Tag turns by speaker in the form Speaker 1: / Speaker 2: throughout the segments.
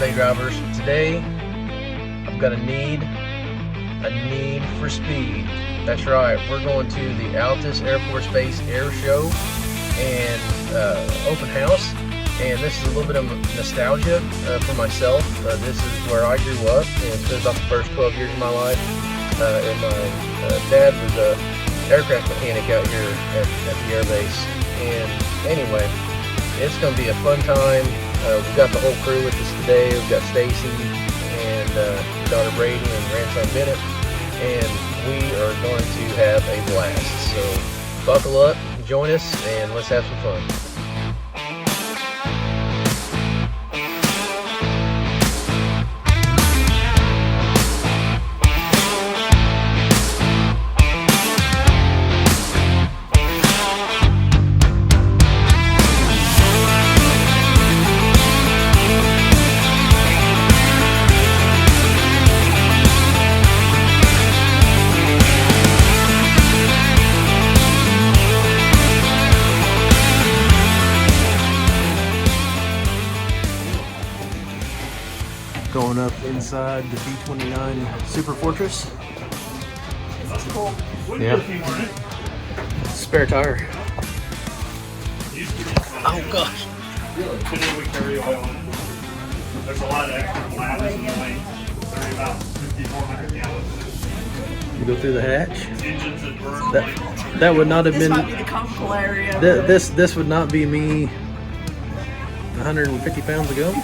Speaker 1: Bay drivers. Today I've got a need for speed. That's right, we're going to the Altus Air Force Base Airshow and open house. And this is a little bit of nostalgia for myself. This is where I grew up and spent about the first 12 years of my life. And my dad was an aircraft mechanic out here at the air base. And anyway, it's going to be a fun time. We've got the whole crew with us today. We've got Stacy and daughter Brady and grandson Bennett, and we are going to have a blast. So buckle up, join us, and let's have some fun. Going up inside the B-29 Super Fortress.
Speaker 2: That's cool.
Speaker 1: Yeah. Spare tire. Oh gosh.
Speaker 2: Today we carry oil in. There's a lot of extra ladders in the lane. There's about 5,400 gallons.
Speaker 1: You go through the hatch.
Speaker 2: Engines that burn.
Speaker 1: That would not have
Speaker 3: This
Speaker 1: been.
Speaker 3: might be the comical area.
Speaker 1: This would not be me 150 pounds ago.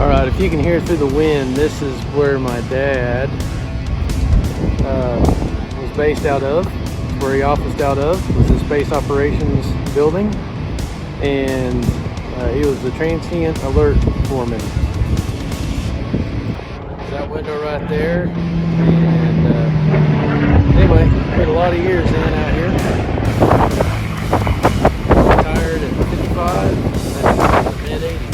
Speaker 1: All right, if you can hear through the wind, this is where my dad was based out of, where he officed out of, was the Space Operations Building, and he was the transient alert foreman. That window right there, and anyway, put a lot of years in out here. Retired at 55, that's in the mid-80s.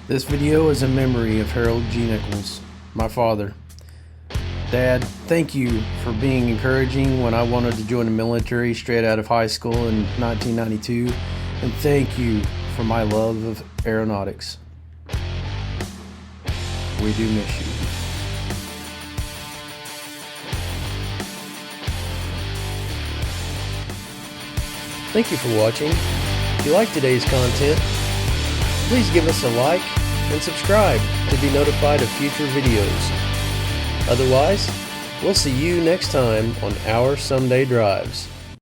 Speaker 1: This video is a memory of Harold G. Nichols, my father. Dad, thank you for being encouraging when I wanted to join the military straight out of high school in 1992, and thank you for my love of aeronautics. We do miss you. Thank you for watching. If you like today's content, please give us a like and subscribe to be notified of future videos. Otherwise, we'll see you next time on our Someday Drives.